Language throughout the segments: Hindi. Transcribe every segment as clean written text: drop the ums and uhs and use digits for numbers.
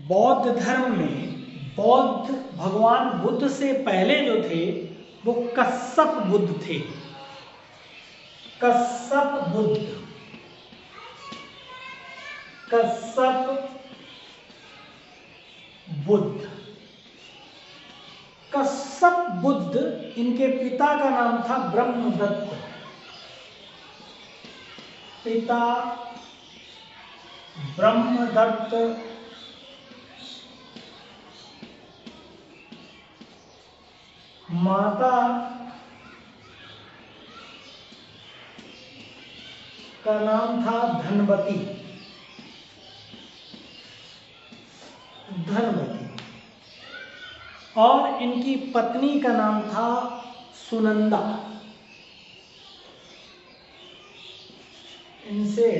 बौद्ध धर्म में बौद्ध भगवान बुद्ध से पहले जो थे वो कश्यप बुद्ध थे। कश्यप बुद्ध, कश्यप बुद्ध, कश्यप बुद्ध, इनके पिता का नाम था ब्रह्मदत्त। पिता ब्रह्मदत्त, माता का नाम था धनवती। और इनकी पत्नी का नाम था सुनंदा। इनसे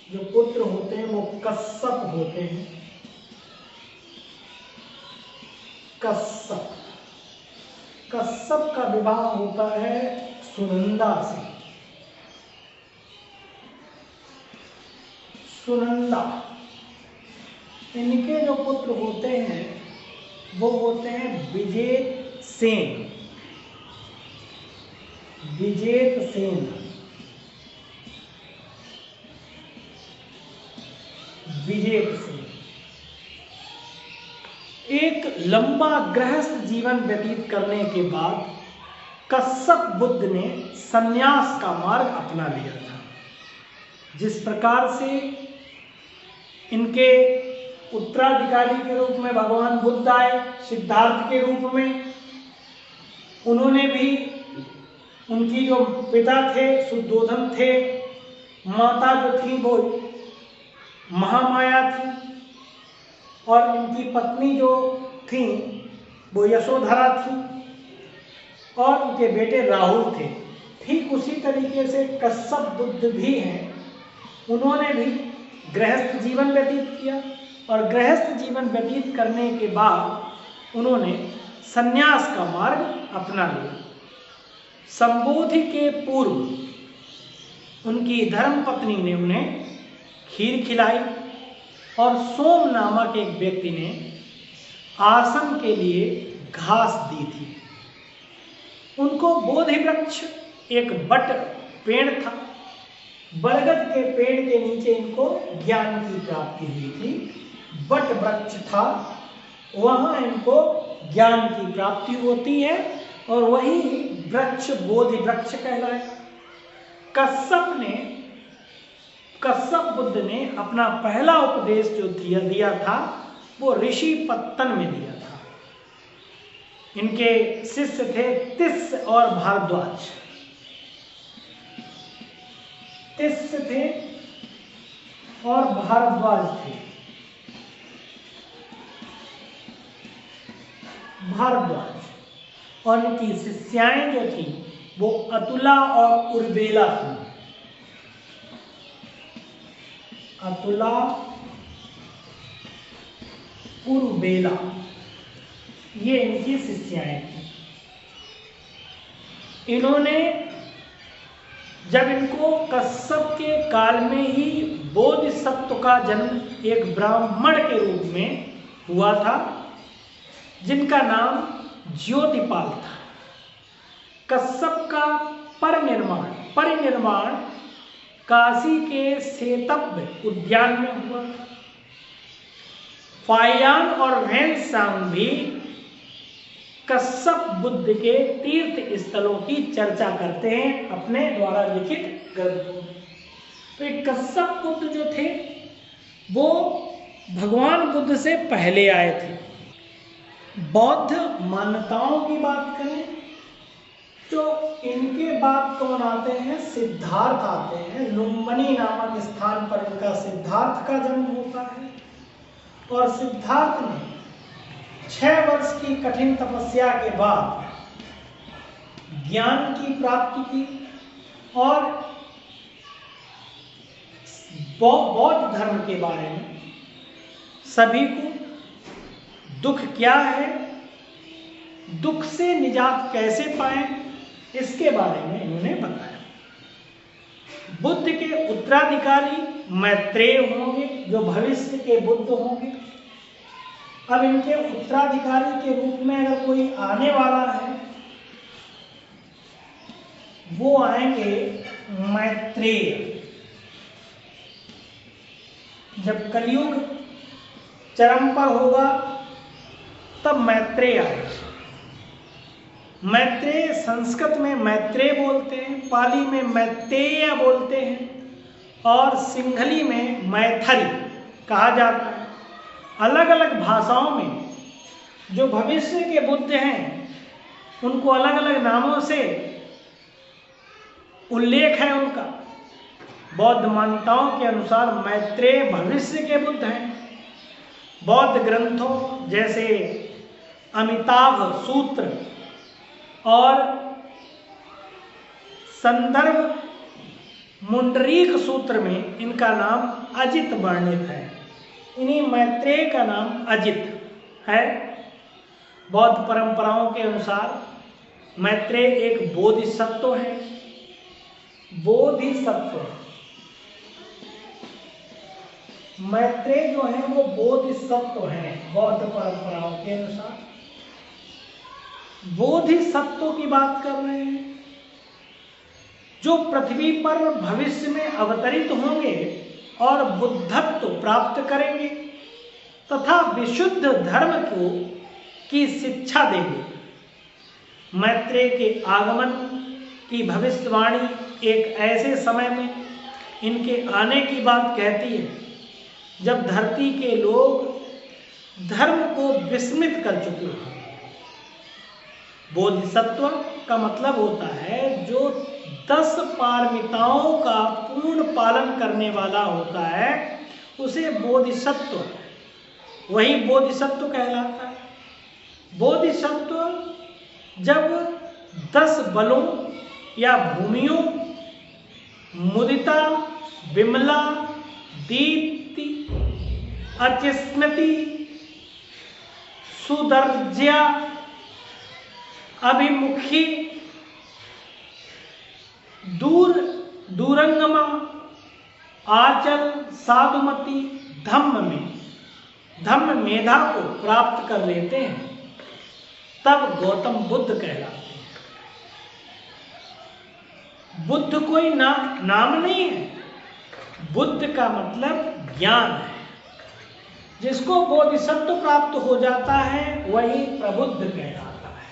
जो पुत्र होते हैं वो कश्यप होते हैं। कश्यप, कश्यप का विवाह होता है सुनंदा से। सुनंदा, इनके जो पुत्र होते हैं वो होते हैं विजेत सेन। विजेत सेन, विजेत सेन। एक लंबा गृहस्थ जीवन व्यतीत करने के बाद कश्यप बुद्ध ने संन्यास का मार्ग अपना लिया था। जिस प्रकार से इनके उत्तराधिकारी के रूप में भगवान बुद्ध आए सिद्धार्थ के रूप में, उन्होंने भी, उनकी जो पिता थे शुद्धोधन थे, माता जो थी वो महामाया थी, और इनकी पत्नी जो थी वो यशोधरा थी, और उनके बेटे राहुल थे। ठीक उसी तरीके से कश्यप बुद्ध भी हैं। उन्होंने भी गृहस्थ जीवन व्यतीत किया, और गृहस्थ जीवन व्यतीत करने के बाद उन्होंने संन्यास का मार्ग अपना लिया। संबोधि के पूर्व उनकी धर्मपत्नी ने उन्हें खीर खिलाई, और सोम नामक एक व्यक्ति ने आसन के लिए घास दी थी। उनको बोधि वृक्ष, एक बट पेड़ था, बरगद के पेड़ के नीचे इनको ज्ञान की प्राप्ति हुई थी। बट वृक्ष था, वहां इनको ज्ञान की प्राप्ति होती है, और वही वृक्ष बोधि वृक्ष कहलाए। कश्यप बुद्ध ने अपना पहला उपदेश जो दिया था वो ऋषि पत्तन में दिया था। इनके शिष्य थे तिस्स और भारद्वाज। तिस्स थे और भारद्वाज थे। भारद्वाज और इनकी शिष्याएं जो थी वो अतुला और उर्वेला थी। अतुला, उर्वेला, ये इनकी शिष्याएं थी। इन्होंने, जब इनको कश्यप के काल में ही बोधिसत्व का जन्म एक ब्राह्मण के रूप में हुआ था जिनका नाम ज्योतिपाल था। कश्यप का परिनिर्माण काशी के सेतव्य उद्यान में हुआ। फाहियान और वैनसांग भी कश्यप बुद्ध के तीर्थ स्थलों की चर्चा करते हैं अपने द्वारा लिखित ग्रंथों में। तो एक कश्यप बुद्ध जो थे वो भगवान बुद्ध से पहले आए थे। बौद्ध मान्यताओं की बात करें तो इनके बाद कौन आते हैं? सिद्धार्थ आते हैं। लुम्बिनी नामक स्थान पर इनका सिद्धार्थ का जन्म होता है, और सिद्धार्थ ने 6 वर्ष की कठिन तपस्या के बाद ज्ञान की प्राप्ति की, और बौद्ध धर्म के बारे में सभी को दुख क्या है, दुख से निजात कैसे पाएं, इसके बारे में इन्होंने बताया। बुद्ध के उत्तराधिकारी मैत्रेय होंगे जो भविष्य के बुद्ध होंगे। अब इनके उत्तराधिकारी के रूप में अगर कोई आने वाला है, वो आएंगे मैत्रेय। जब कलयुग चरम पर होगा तब मैत्रेय आएगा। मैत्रेय संस्कृत में मैत्रेय बोलते हैं, पाली में मैत्रेय बोलते हैं और सिंहली में मैथिली कहा जाता है। अलग अलग भाषाओं में जो भविष्य के बुद्ध हैं उनको अलग अलग नामों से उल्लेख है उनका। बौद्ध मान्यताओं के अनुसार मैत्रेय भविष्य के बुद्ध हैं। बौद्ध ग्रंथों जैसे अमिताभ सूत्र और संदर्भ मुंडरीक सूत्र में इनका नाम अजित वर्णित है। इन्हीं मैत्रेय का नाम अजित है। बौद्ध परंपराओं के अनुसार मैत्रेय एक बोधिसत्व है। बोधिसत्व, मैत्रेय जो है वो बोधिसत्व है बौद्ध परंपराओं के अनुसार। बोधिसत्व की बात कर रहे हैं जो पृथ्वी पर भविष्य में अवतरित होंगे और बुद्धत्व प्राप्त करेंगे तथा विशुद्ध धर्म की शिक्षा देंगे। मैत्रेय के आगमन की भविष्यवाणी एक ऐसे समय में इनके आने की बात कहती है जब धरती के लोग धर्म को विस्मृत कर चुके हैं। बोधिसत्व का मतलब होता है जो 10 पारमिताओं का पूर्ण पालन करने वाला होता है, उसे बोधिसत्व, वही बोधिसत्व कहलाता है। बोधिसत्व जब 10 बलों या भूमियों मुदिता, विमला, दीप्ति, अचिस्मृति, सुदर्ज्या, अभिमुखी, दूरंगमा, आचल, साधुमती, धम्म मेधा को प्राप्त कर लेते हैं तब गौतम बुद्ध कहलाते हैं। बुद्ध कोई नाम नहीं है। बुद्ध का मतलब ज्ञान है। जिसको बोधिसत्व प्राप्त हो जाता है वही प्रबुद्ध कहलाता है।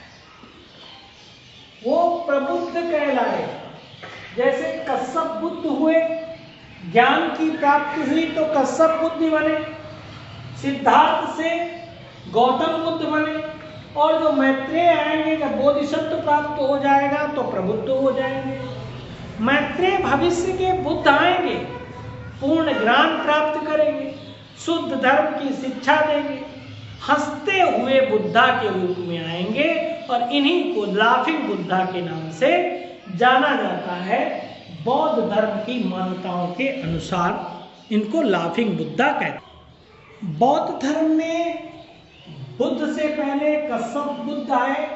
वो प्रबुद्ध कहलाएगा। जैसे कश्यप बुद्ध हुए, ज्ञान की प्राप्ति हुई तो कश्यप बुद्ध बने, सिद्धार्थ से गौतम बुद्ध बने, और जो मैत्रेय आएंगे जब बोधिसत्व प्राप्त हो जाएगा तो प्रबुद्ध हो जाएंगे। मैत्रेय भविष्य के बुद्ध आएंगे, पूर्ण ज्ञान प्राप्त करेंगे, शुद्ध धर्म की शिक्षा देंगे, हंसते हुए बुद्धा के रूप में आएंगे और इन्हीं को लाफिंग बुद्धा के नाम से जाना जाता है। बौद्ध धर्म की मान्यताओं के अनुसार इनको लाफिंग बुद्धा कहते हैं। बौद्ध धर्म में बुद्ध से पहले कश्यप बुद्ध आए,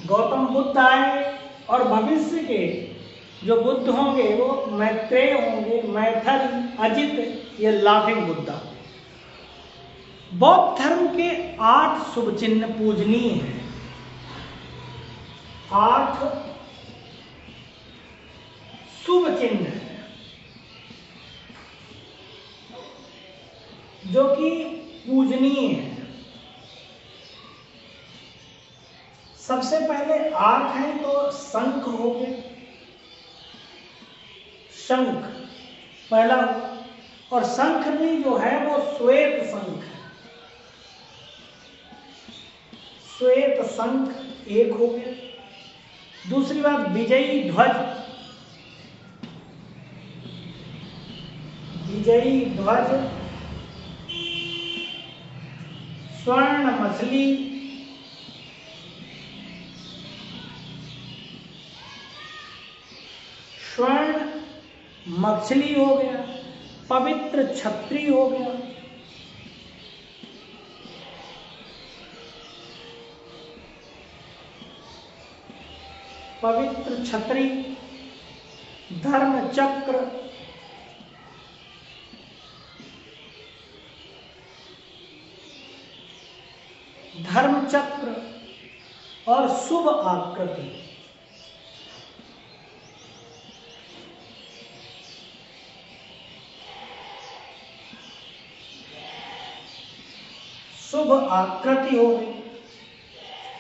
गौतम बुद्ध आए और भविष्य के जो बुद्ध होंगे वो मैत्रेय होंगे, मैथिली, अजित, ये लाफिंग बुद्धा। बौद्ध धर्म के 8 शुभ चिन्ह पूजनीय हैं। 8 शुभ चिन्ह हैं जो कि पूजनीय है। सबसे पहले 8 हैं तो शंख हो गए, शंख पहला, और शंख भी जो है वो श्वेत शंख है। श्वेत शंख एक हो गया। दूसरी बात विजयी ध्वज, विजयी ध्वज, स्वर्ण मछली, स्वर्ण मछली हो गया, पवित्र छत्री हो गया, पवित्र छत्री, धर्म चक्र, धर्मचक्र और शुभ आकृति। शुभ आकृति हो गई।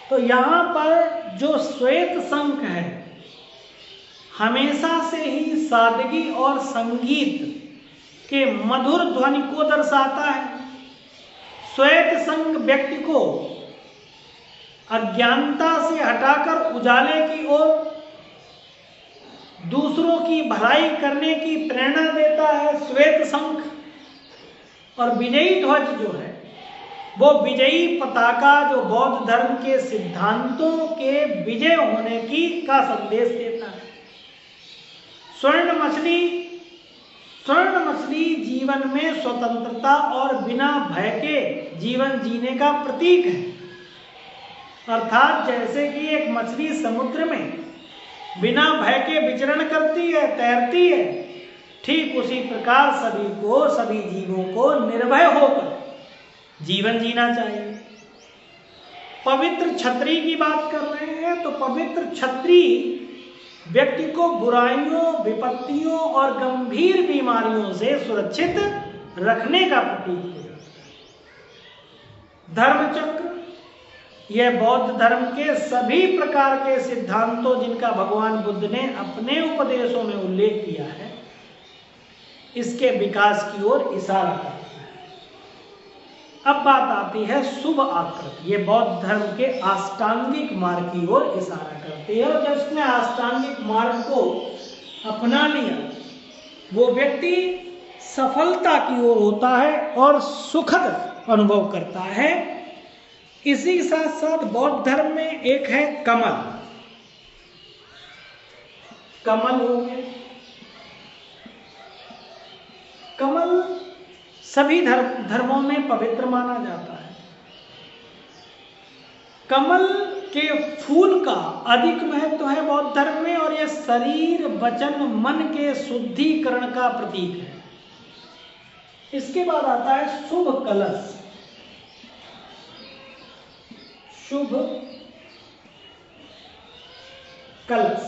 तो यहां पर जो श्वेत शंख है हमेशा से ही सादगी और संगीत के मधुर ध्वनि को दर्शाता है। श्वेत शंख व्यक्ति को अज्ञानता से हटाकर उजाले की ओर दूसरों की भलाई करने की प्रेरणा देता है। श्वेत शंख और विजयी ध्वज जो है वो विजयी पताका जो बौद्ध धर्म के सिद्धांतों के विजय होने की का संदेश देता है। स्वर्ण मछली जीवन में स्वतंत्रता और बिना भय के जीवन जीने का प्रतीक है। अर्थात जैसे कि एक मछली समुद्र में बिना भय के विचरण करती है, तैरती है, ठीक उसी प्रकार सभी जीवों को निर्भय होकर जीवन जीना चाहिए। पवित्र छतरी की बात कर रहे हैं तो पवित्र छतरी व्यक्ति को बुराइयों, विपत्तियों और गंभीर बीमारियों से सुरक्षित रखने का प्रतीक है। धर्मचक्र यह बौद्ध धर्म के सभी प्रकार के सिद्धांतों जिनका भगवान बुद्ध ने अपने उपदेशों में उल्लेख किया है इसके विकास की ओर इशारा करता है। अब बात आती है शुभ आकृति। ये बौद्ध धर्म के अष्टांगिक मार्ग की ओर इशारा करती है और जिसने अष्टांगिक मार्ग को अपना लिया वो व्यक्ति सफलता की ओर होता है और सुखद अनुभव करता है। इसी के साथ साथ बौद्ध धर्म में एक है कमल। कमल हो गए। कमल सभी धर्मों में पवित्र माना जाता है। कमल के फूल का अधिक महत्व है बौद्ध धर्म में और यह शरीर, वचन, मन के शुद्धिकरण का प्रतीक है। इसके बाद आता है शुभ कलश। शुभ कलश।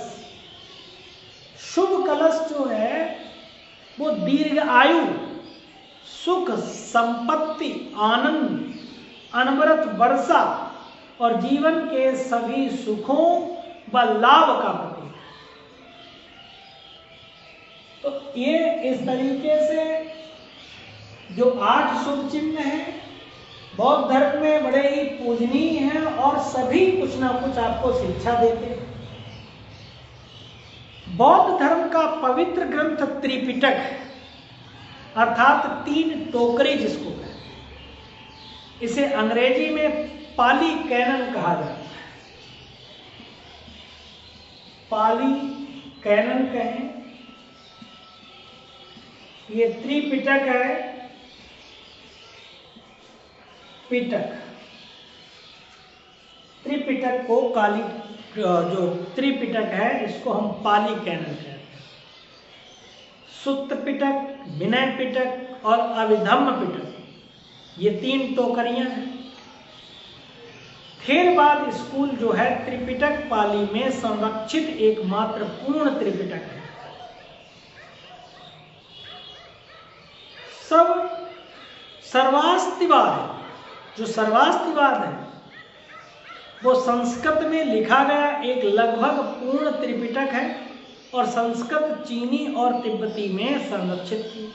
शुभ कलश जो है वो दीर्घ आयु, सुख, संपत्ति, आनंद, अनवरत वर्षा और जीवन के सभी सुखों व लाभ का प्रतीक है। तो ये इस तरीके से जो 8 शुभ चिन्ह हैं बौद्ध धर्म में बड़े ही पूजनीय हैं और सभी कुछ ना कुछ आपको शिक्षा देते हैं। बौद्ध धर्म का पवित्र ग्रंथ त्रिपिटक है अर्थात 3 टोकरी जिसको कहते हैं। इसे अंग्रेजी में पाली कैनन कहा जाता है। पाली कैनन कहें, ये त्रिपिटक है। पिटक, त्रिपिटक को काली जो त्रिपिटक है इसको हम पाली कैनन कहते हैं। सुत्त पिटक, विनय पिटक और अभिधम्म पिटक ये 3 टोकरियां हैं। थेरवाद स्कूल जो है त्रिपिटक पाली में संरक्षित एकमात्र पूर्ण त्रिपिटक है। सब सर्वास्तिवाद है। जो सर्वास्तिवाद है वो संस्कृत में लिखा गया एक लगभग पूर्ण त्रिपिटक है और संस्कृत, चीनी और तिब्बती में संरक्षित थी।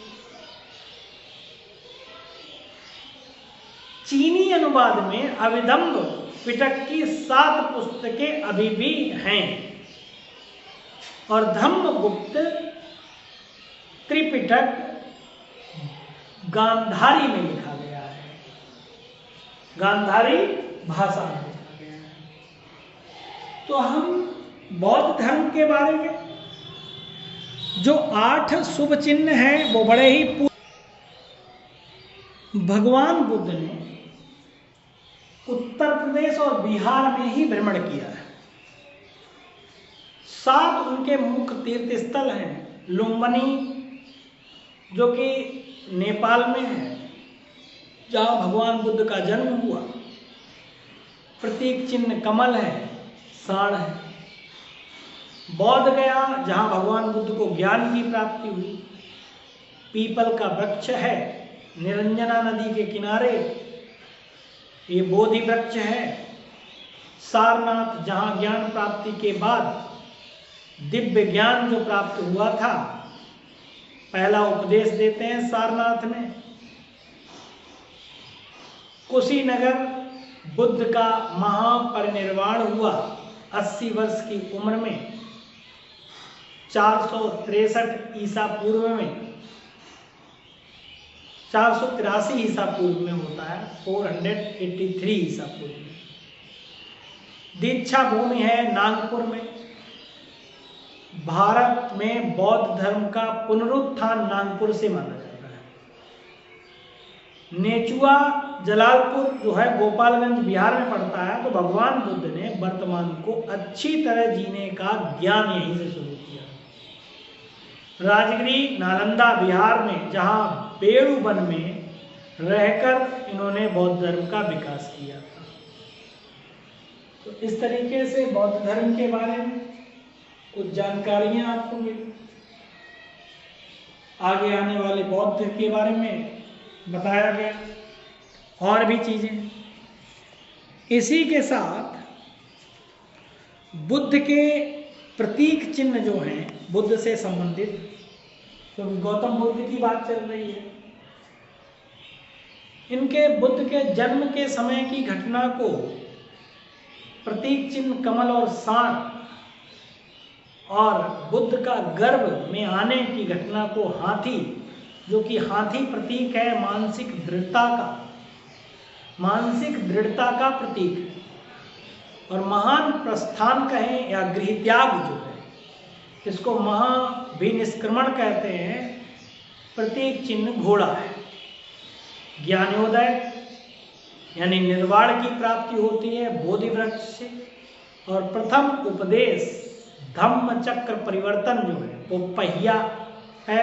चीनी अनुवाद में अभिधम्म पिटक की 7 पुस्तकें अभी भी हैं और धम्मगुप्त त्रिपिटक गांधारी में लिखा गया है। गांधारी भाषा में लिखा गया है। तो हम बौद्ध धर्म के बारे में जो 8 शुभ चिन्ह हैं वो बड़े ही भगवान बुद्ध ने उत्तर प्रदेश और बिहार में ही भ्रमण किया है। 7 उनके मुख्य तीर्थ स्थल हैं। लुम्बिनी जो कि नेपाल में है जहाँ भगवान बुद्ध का जन्म हुआ। प्रतीक चिन्ह कमल है, साण है। बौद्ध गया जहाँ भगवान बुद्ध को ज्ञान की प्राप्ति हुई, पीपल का वृक्ष है, निरंजना नदी के किनारे ये बोधि वृक्ष है। सारनाथ जहाँ ज्ञान प्राप्ति के बाद दिव्य ज्ञान जो प्राप्त हुआ था, पहला उपदेश देते हैं सारनाथ में। कुशीनगर बुद्ध का महापरिनिर्वाण हुआ 80 वर्ष की उम्र में, 463 ईसा पूर्व में, 483 ईसा पूर्व में होता है, 483 ईसा पूर्व में। दीक्षा भूमि है नागपुर में। भारत में बौद्ध धर्म का पुनरुत्थान नागपुर से माना जाता है। नेचुआ जलालपुर जो है गोपालगंज बिहार में पड़ता है। तो भगवान बुद्ध ने वर्तमान को अच्छी तरह जीने का ज्ञान यहीं से शुरू किया। राजगिरी नालंदा बिहार में, जहाँ बेड़ू वन में रहकर इन्होंने बौद्ध धर्म का विकास किया था। तो इस तरीके से बौद्ध धर्म के बारे में कुछ जानकारियां आपको मिली। आगे आने वाले बौद्ध के बारे में बताया गया, और भी चीजें। इसी के साथ बुद्ध के प्रतीक चिन्ह जो हैं बुद्ध से संबंधित, तो गौतम बुद्ध की बात चल रही है, इनके बुद्ध के जन्म के समय की घटना को प्रतीक चिन्ह कमल और साण, और बुद्ध का गर्भ में आने की घटना को हाथी, जो कि हाथी प्रतीक है मानसिक दृढ़ता का प्रतीक है, और महान प्रस्थान कहें या गृह त्याग जो है, इसको महाभिनिष्क्रमण कहते हैं, प्रतीक चिन्ह घोड़ा है। ज्ञानोदय यानी निर्वाण की प्राप्ति होती है बोधि वृक्ष से, और प्रथम उपदेश धम्म चक्र परिवर्तन जो है वो पहिया है,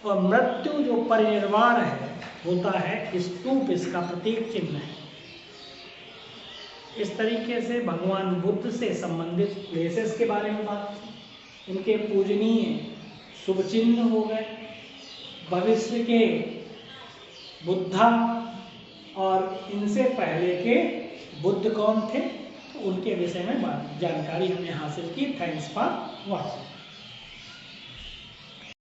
और मृत्यु जो परिनिर्वाण है होता है स्तूप, इसका प्रतीक चिन्ह है। इस तरीके से भगवान बुद्ध से संबंधित प्लेसेस के बारे में बात की, इनके पूजनीय शुभ चिन्ह हो गए, भविष्य के बुद्धा और इनसे पहले के बुद्ध कौन थे, तो उनके विषय में जानकारी हमने हासिल की। Thanks for watching.